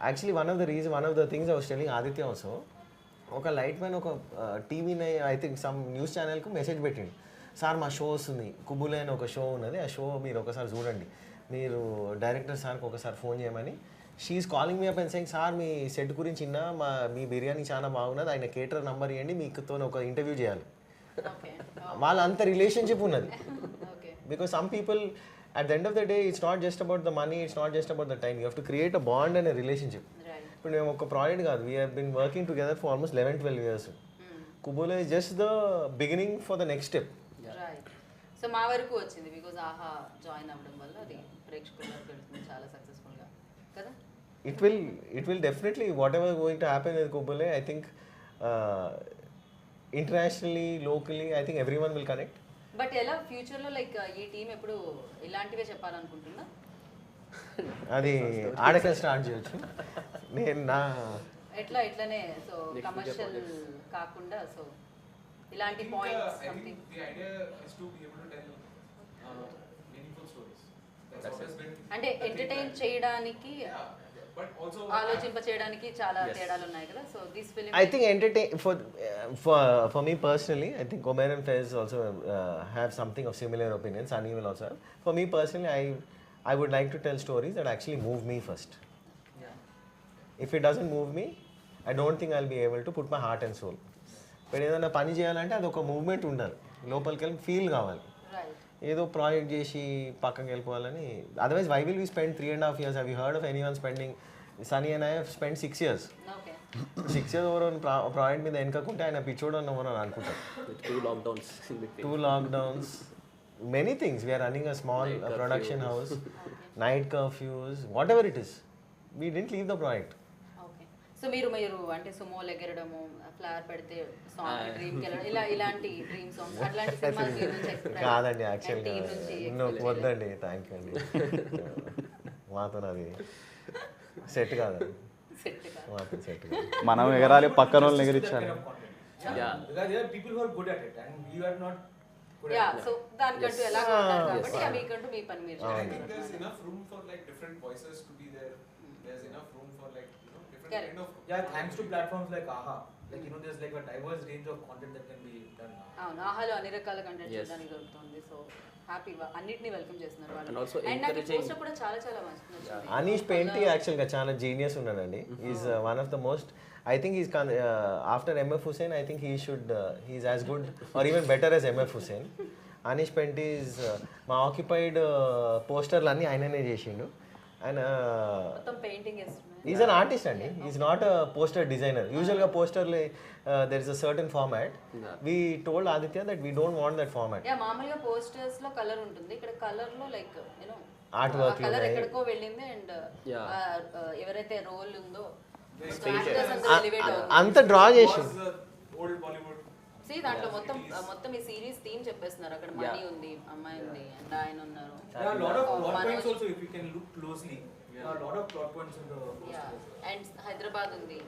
C: actually one of the things I was telling Aditya also, ఒక లైట్మెన్ ఒక టీవీని, ఐ థింక్ సమ్ న్యూస్ ఛానల్కు మెసేజ్ పెట్టిండు, sir మా show వస్తుంది, కుబుల్ అని ఒక షో ఉన్నది, ఆ షో మీరు ఒకసారి చూడండి, మీరు డైరెక్టర్ సార్కి ఒకసారి ఫోన్ చేయమని. She's calling me up and saying, sir మీ సెట్ గురించి మీ బిర్యానీ చాలా బాగున్నది, ఆయన కేటర్ నంబర్ ఇవ్వండి, మీకుతో ఒక ఇంటర్వ్యూ చేయాలి. వాళ్ళ అంత రిలేషన్షిప్ ఉన్నది. Because some people at the end of the day, it's not just about the money, it's not just about the time, you have to create a bond and a relationship. ఇప్పుడు మేము ఒక project కాదు, we have been working together for almost 11-12 years. Qubool is just the beginning for the next step.
A: Right. So మా వరకు వచ్చింది because ఆహా join అవ్వడం వల్ల అది ప్రేక్షకుల వరకు వెళ్తుంది చాలా సక్సెస్ఫుల్గా కదా.
C: It will definitely, whatever going to happen with Qubool, I think internationally, locally, I think everyone will connect.
A: But ఎలా ఫ్యూచర్లో లైక్ ఈ టీం ఎప్పుడు ఇలాంటివే చెప్పాలనుకుంటున్నా,
C: అది ఆడక స్టార్ట్ చేయొచ్చు. నేను
A: ఇట్లానే సో కమర్షియల్ కాకుండా సో ఇలాంటి points something.
D: The idea is to be able to tell meaningful stories. That's always been.
A: అంటే ఎంటర్టైన్ చేయడానికి,
D: But also
A: ఆలోచింప చేయడానికి చాలా తేడాలు ఉన్నాయి కదా. So this film
C: I think for me personally, I think Umair and Faiz also have something of similar opinions. Sunny will also have. For me personally, I would like to tell stories that actually move me first. If it doesn't move me, I don't think I'll be able to put my heart and soul. ఇప్పుడు ఏదైనా పని చేయాలంటే అది ఒక movement ఉండాలి, లోపలికి వెళ్ళి feel కావాలి. ఏదో ప్రాజెక్ట్ చేసి పక్కకి వెళ్ళిపోవాలని, otherwise why will we spend 3.5 years? Have you heard of anyone spending? Sunny and I have spend 6 years. 6 years over project మీద వెనకకుంటే ఆయన పిచ్చోడు అని ఎవరు అని అనుకుంటారు. 2 lockdowns, many things. We are running a small production house, night curfews, whatever it is. We didn't leave the project.
A: Okay. So మీరు అంటే సుమోలు ఎగరడము, ఫ్లవర్ పెడితే సాంగ్ డ్రీమ్కి వెళ్ళడం, ఇలాంటి డ్రీమ్ సాంగ్స్ అట్లాంటి సినిమాలు మీ నుంచి ఎక్స్పెక్ట్
C: కాదండి, యాక్చువల్గా వద్దండి, థ్యాంక్ యూ అండి. మాతో అది సెట్ కాదండి,
A: సెట్ కాదు.
C: మాతో సెట్ కాదు.
B: మనం ఎగరాలి, పక్కన వాళ్ళని ఎగరించాలి.
G: Because there are people who are good at it and you are not good
A: yeah.
G: at it.
A: So దానికంటూ ఎలా ఉంటారు కాబట్టి మీకంటూ మీ పని మీరు
D: I think
A: చేస్తారు.
D: there's enough room for like different voices to be there. There's enough room for like different
A: Correct.
D: kind of.
G: Yeah, thanks to platforms like AHA. Like there's like a diverse range of content that can be done now.
A: అవును, ఆహాలో అన్ని రకాల content చూడడానికి దొరుకుతుంది. So హ్యాపీగా అన్నిటిని welcome చేస్తున్నారు వాళ్ళు.
E: And also
A: అండ్ నాకు
E: encouraging-
A: పోస్టర్ కూడా చాలా చాలా నచ్చింది.
C: అనీష్ పెయింటి యాక్చువల్గా చాలా జీనియస్ ఉన్నాడండి. Is one of the most, I think is after MF Hussain, I think he's as good or even better as MF Hussain. Anish పెయింటి ఈజ్ మా ఆక్యుపైడ్ పోస్టర్లు అన్నీ ఆయననే చేసిండు. అండ్
A: మొత్తం పెయింటింగ్ వేస్తున్నారు.
C: ఈజ్ అన్ ఆర్టిస్ట్ అండి, is not a poster designer. యూజువల్గా పోస్టర్లీ there is a certain format. We told Aditya that we don't want that format.
A: మామూలుగా పోస్టర్స్ లో కలర్ ఉంటుంది, ఇక్కడ కలర్ లో like you know
C: art work
A: colour ఎక్కడికో వెళ్ళింది. అండ్ ఎవరైతే రోల్ ఉందో actors అందరూ elevate అవుతున్నారు.
C: అంత డ్రా చేసి
G: Old Bollywood.
A: See, దాంట్లో మొత్తం ఈ సిరీస్ థీమ్ చెప్పేస్తున్నారు. అక్కడ మనీ ఉంది, అమ్మాయి ఉంది, అండ్ ఆయన ఉన్నారు.
G: There are a lot of plot points also if you can look closely. There are a lot of plot points in the posters.
A: And Hyderabad ఉంది.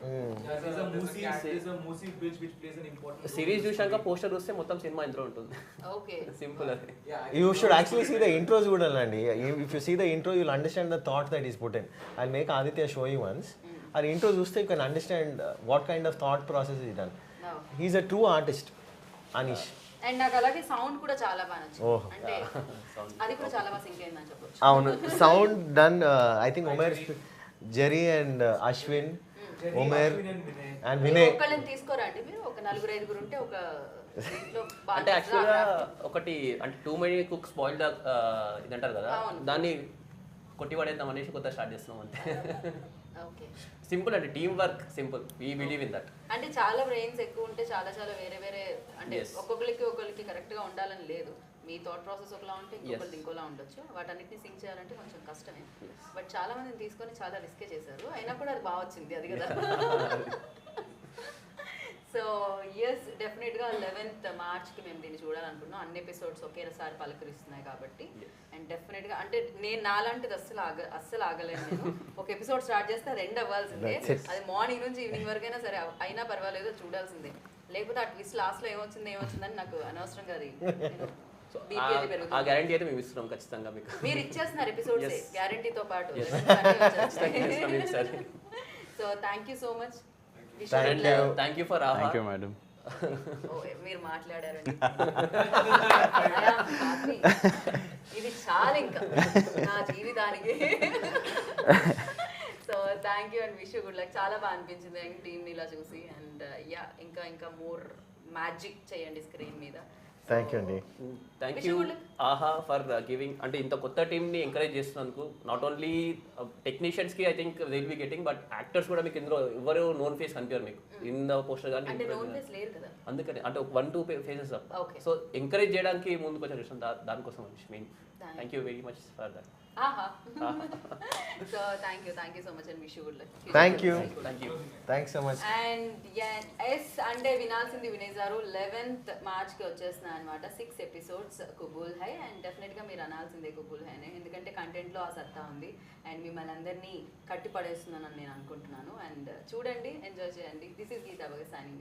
G: There's a Musi bridge which plays an important role.
E: Series చూసాక poster చూస్తే మొత్తం cinema ఇంట్లో ఉంటుంది.
A: Okay,
E: simple అది.
C: You should actually see the intros కూడా అండి. If you see the intro you'll understand the thought that is put in. I make Aditya show you once. అది intro చూస్తే you can understand what kind of thought process is done. He's a true artist Anish.
A: And నాకు అలాగే sound కూడా చాలా బాగా నచ్చింది. అంటే అది కూడా చాలా బాగా సింక్ అయిందని చెప్పొచ్చు.
C: అవును, sound done I think Umer, Jerry and Ashwin, Umer and Vinay.
A: ఒక్కళ్ళని తీసుకోరా అండి మీరు? ఒక 4-5 ఉంటే ఒక
E: అంటే యాక్చువల్గా ఒకటి అంటే too many cook spoil the ఇది అంటారు కదా, దాన్ని కొట్టి పడేద్దాం అనేసి కొత్త స్టార్ట్ చేస్తున్నాం అంతే.
A: ఓకే,
E: సింపుల్ అంటే team work simple, we believe in that.
A: అంటే చాలా బ్రెయిన్స్ ఎక్కువ ఉంటే చాలా వేరే అంటే ఒక్కొక్కరికి కరెక్ట్ గా ఉండాలని లేదు. మీ థాట్ ప్రాసెస్ ఒకలా ఉంటే ఇంకొకరికి ఇంకోలా ఉండొచ్చు. వాటన్నిటిని సింక్ చేయాలంటే కొంచెం కష్టమే. బట్ చాలా మందిని తీసుకొని చాలా రిస్కే చేశారు, అయినా కూడా అది బాగా వచ్చింది. అది కదా. సో ఎస్, డెఫినెట్గా 11th మార్చ్కి మేము దీన్ని చూడాలనుకున్నాం. అన్ని ఎపిసోడ్స్ ఒకేసారి పలకరిస్తున్నాయి కాబట్టి. అండ్ డెఫినెట్గా అంటే నేను నాలాంటిది అస్సలు ఆగలేను. నేను ఒక ఎపిసోడ్ స్టార్ట్ చేస్తే అది ఎండ్ అవ్వాల్సిందే. అది మార్నింగ్ నుంచి ఈవినింగ్ వరకైనా సరే అయినా పర్వాలేదు చూడాల్సిందే. లేకపోతే ఆ ట్విస్ట్ లాస్ట్లో ఏమొచ్చిందని నాకు అనవసరంగా అది
E: ఆ గ్యారంటీ అయితే మేము ఇస్తున్నాం ఖచ్చితంగా మీకు.
A: మీరు ఇచ్చేస్తున్నారు ఎపిసోడ్స్ గ్యారంటీతో పాటు. So thank you so much.
E: Thank you for Aha.
B: Thank you madam.
A: మీరు మాట్లాడారండి. ఇది చాలా ఇంకా నా జీవితానికి. So thank you and wish you good luck. చాలా బాగా అనిపించింది టీమ్ ఇలా చూసి. అండ్ యా, ఇంకా మోర్ మ్యాజిక్ చేయండి స్క్రీన్ మీద.
C: థ్యాంక్ యూ అండి.
E: Thank you Aha for giving, అంటే ఇంత కొత్త టీమ్ని ఎంకరేజ్ చేస్తున్నందుకు. నాట్ ఓన్లీ టెక్నీషియన్స్కి I think they will be getting, but actors కూడా మీకు ఇందులో ఎవరు నోన్ ఫేస్ కనిపించారు మీకు ఇన్ ద పోస్టర్ కానీ. అందుకని అంటే 1-2 ఫేసెస్. సో ఎంకరేజ్ చేయడానికి ముందుకు వచ్చారు చూసాం, దానికోసం main. Thank you very much for that.
A: So thank you so much and wish you good luck.
C: Thank you.
A: Thanks so much. And yes అంటే వినాల్సింది వినేశారు. 11th మార్చ్కి వచ్చేస్తున్నాయి అనమాట 6 ఎపిసోడ్స్ కుబూల్ హై. అండ్ డెఫినెట్గా మీరు అనాల్సిందే కుబూల్ హై అని, ఎందుకంటే కంటెంట్లో ఆ సత్తా ఉంది. అండ్ మిమ్మల్ని అందరినీ కట్టి పడేస్తున్నానని నేను అనుకుంటున్నాను. అండ్ చూడండి, ఎంజాయ్ చేయండి. This is Geetha Baga signing.